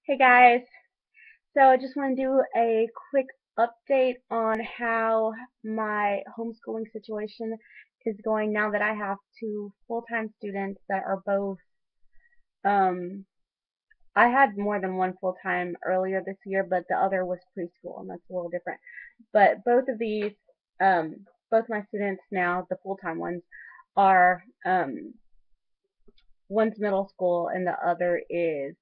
Hey guys, so I just want to do a quick update on how my homeschooling situation is going now that I have two full-time students that are both, um, I had more than one full-time earlier this year, but the other was preschool, and that's a little different. But both of these, both my students now, the full-time ones, are, one's middle school and the other is,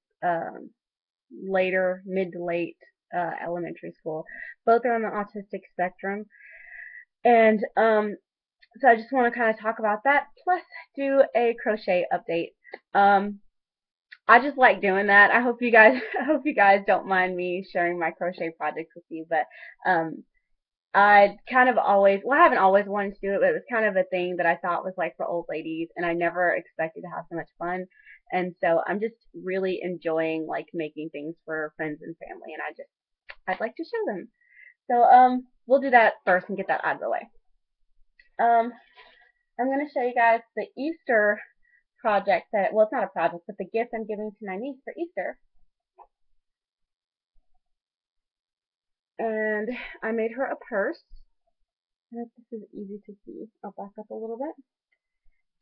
later, mid to late elementary school. Both are on the autistic spectrum. And so I just want to kind of talk about that, plus do a crochet update. Um, I just like doing that. I hope you guys I hope you guys don't mind me sharing my crochet projects with you, but I kind of always, well, I haven't always wanted to do it, but it was kind of a thing that I thought was like for old ladies, and I never expected to have so much fun. And so I'm just really enjoying like making things for friends and family, and I'd like to show them. So we'll do that first and get that out of the way. Um, I'm going to show you guys the Easter project that, well, it's not a project, but the gift I'm giving to my niece for Easter. And I made her a purse. I hope this is easy to see. I'll back up a little bit.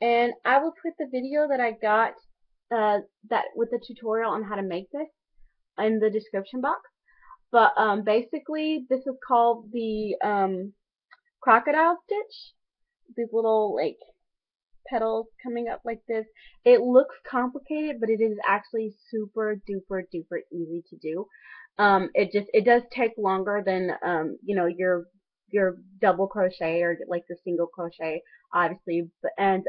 And I will put the video that I got that with the tutorial on how to make this in the description box. But basically, this is called the crocodile stitch. These little like petals coming up like this. It looks complicated, but it is actually super duper duper easy to do. It does take longer than your double crochet or like your single crochet, obviously. And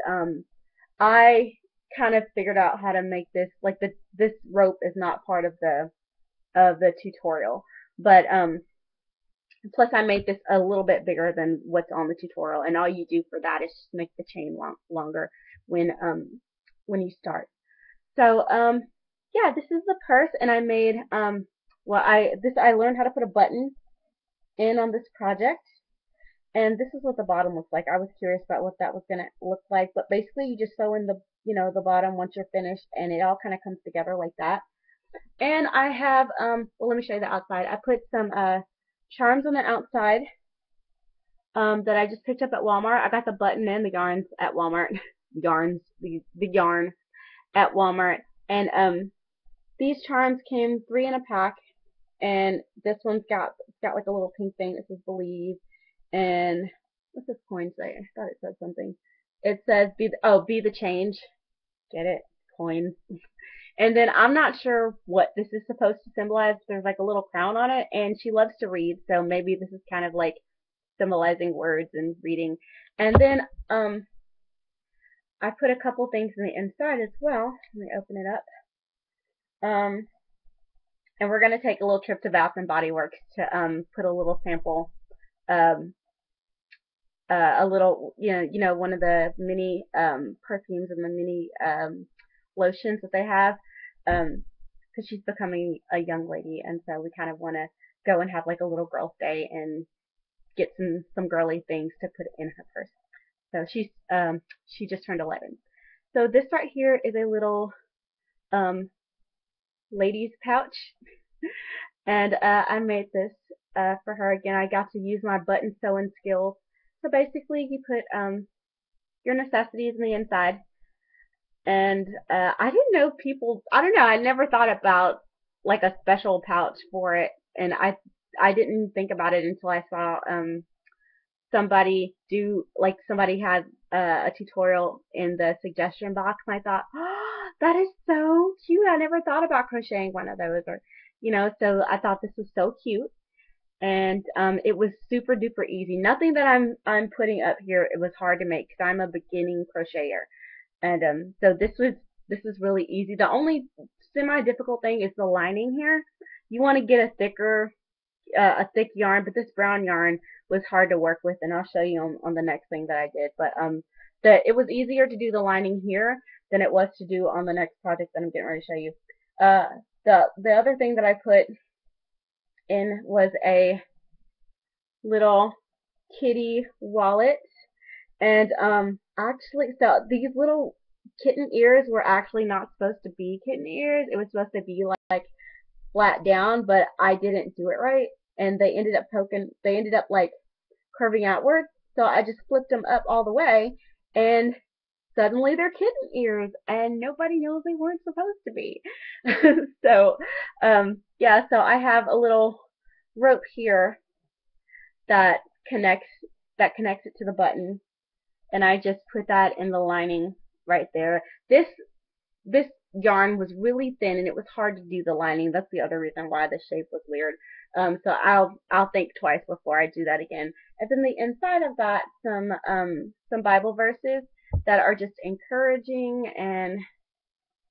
I kind of figured out how to make this like this rope is not part of the tutorial, but plus I made this a little bit bigger than what's on the tutorial, and all you do for that is just make the chain longer when you start. So yeah, this is the purse, and I made well I learned how to put a button in on this project, and this is what the bottom looks like. I was curious about what that was gonna look like, but basically you just sew in the the bottom once you're finished, and it all kind of comes together like that. And I have well, let me show you the outside. I put some charms on the outside that I just picked up at Walmart. I got the button and the yarns at Walmart. The yarn at Walmart. And these charms came 3 in a pack, and this one's got like a little pink thing that says believe. And what's this coin say? I thought it said something. It says be the change. Get it? Coins. And then I'm not sure what this is supposed to symbolize. There's like a little crown on it, and she loves to read, so maybe this is kind of like symbolizing words and reading. And then I put a couple things in the inside as well. Let me open it up. Um, and we're gonna take a little trip to Bath and Body Works to put a little sample, um, a little one of the mini perfumes and the mini lotions that they have, because she's becoming a young lady, and so we kind of want to go and have like a little girls' day and get some girly things to put in her purse. So she just turned 11. So this right here is a little um ladies pouch, and I made this for her. Again, I got to use my button sewing skills. So basically, you put your necessities in the inside, and I didn't know people. I don't know. I never thought about like a special pouch for it, and I didn't think about it until I saw somebody had a tutorial in the suggestion box, and I thought, oh, that is so cute. I never thought about crocheting one of those, or so I thought this was so cute. And it was super duper easy. Nothing that I'm putting up here it was hard to make because I'm a beginning crocheter, and so this was really easy. The only semi difficult thing is the lining here. You want to get a thick yarn, but this brown yarn was hard to work with, and I'll show you on the next thing that I did. But it was easier to do the lining here than it was to do on the next project that I'm getting ready to show you. Uh, the other thing that I put in was a little kitty wallet, and actually, so these little kitten ears were actually not supposed to be kitten ears. It was supposed to be flat down, but I didn't do it right, and they ended up like curving outward. So I just flipped them up all the way, and suddenly they're kitten ears, and nobody knows they weren't supposed to be. So, yeah, so I have a little rope here that connects it to the button, and I just put that in the lining right there. This yarn was really thin and it was hard to do the lining. That's the other reason why the shape was weird. So I'll think twice before I do that again. And then the inside of that, some Bible verses that are just encouraging and,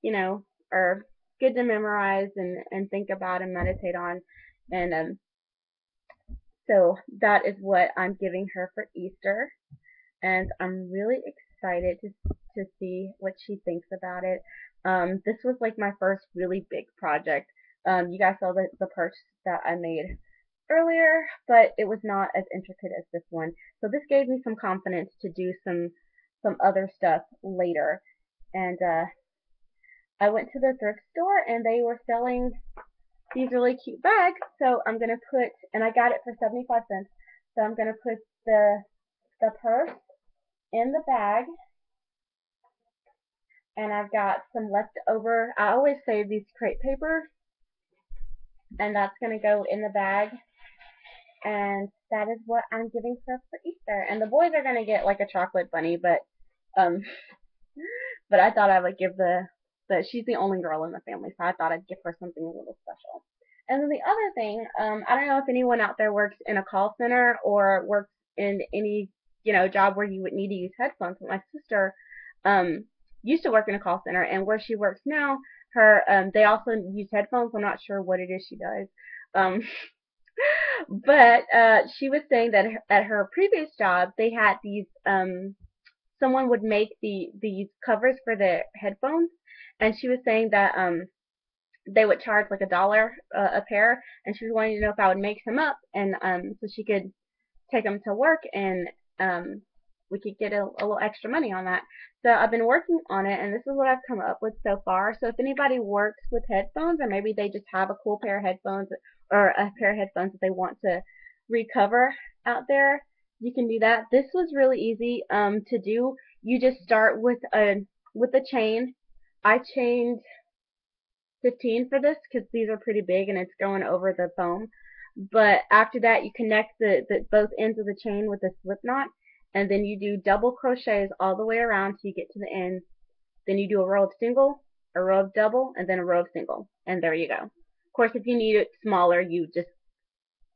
you know, are good to memorize and think about and meditate on. And so that is what I'm giving her for Easter, and I'm really excited to see what she thinks about it. This was like my first really big project. You guys saw the purse that I made earlier, but it was not as intricate as this one. So this gave me some confidence to do some other stuff later. And I went to the thrift store and they were selling these really cute bags. So I'm gonna put, and I got it for 75 cents. So I'm gonna put the purse in the bag, and I've got some leftover. I always save these crepe paper, and that's gonna go in the bag. And that is what I'm giving her for Easter. And the boys are gonna get like a chocolate bunny, um, but I thought I would give she's the only girl in the family, so I thought I'd give her something a little special. And then the other thing, I don't know if anyone out there works in a call center or works in any, job where you would need to use headphones. But my sister, used to work in a call center, and where she works now, they also use headphones. I'm not sure what it is she does. Um, but she was saying that at her previous job, they had these, someone would make these covers for the headphones, and she was saying that they would charge like $1 a pair, and she was wanting to know if I would make them up, and so she could take them to work, and we could get a little extra money on that. So I've been working on it, and this is what I've come up with so far. So if anybody works with headphones, or maybe they just have a cool pair of headphones, or a pair of headphones that they want to recover out there, you can do that. This was really easy to do. You just start with a chain. I chained 15 for this because these are pretty big and it's going over the foam. But after that, you connect the both ends of the chain with a slip knot, and then you do double crochets all the way around till you get to the end. Then you do a row of single, a row of double, and then a row of single, and there you go. Of course, if you need it smaller, you just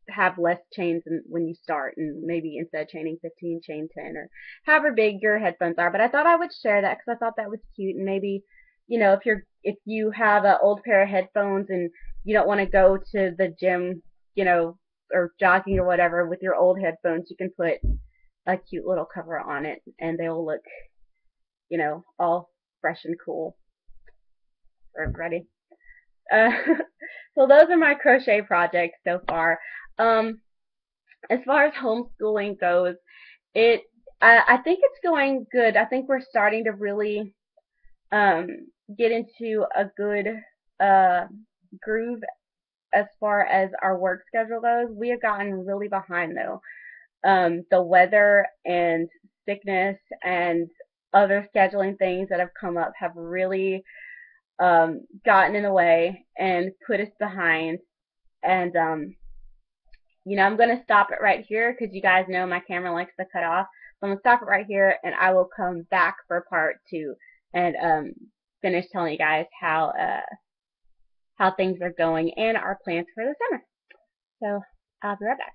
have less chains when you start, and maybe instead of chaining 15, chain 10, or however big your headphones are. But I thought I would share that because I thought that was cute, and maybe, if you have an old pair of headphones and you don't want to go to the gym, or jogging or whatever with your old headphones, you can put a cute little cover on it, and they'll look, all fresh and cool. Ready? Uh, so those are my crochet projects so far. As far as homeschooling goes, I think it's going good. I think we're starting to really um, get into a good uh, groove as far as our work schedule goes. We have gotten really behind though. The weather and sickness and other scheduling things that have come up have really gotten in the way and put us behind. And I'm going to stop it right here because you guys know my camera likes to cut off. So I'm going to stop it right here, and I will come back for part 2 and finish telling you guys how things are going and our plans for the summer. So I'll be right back.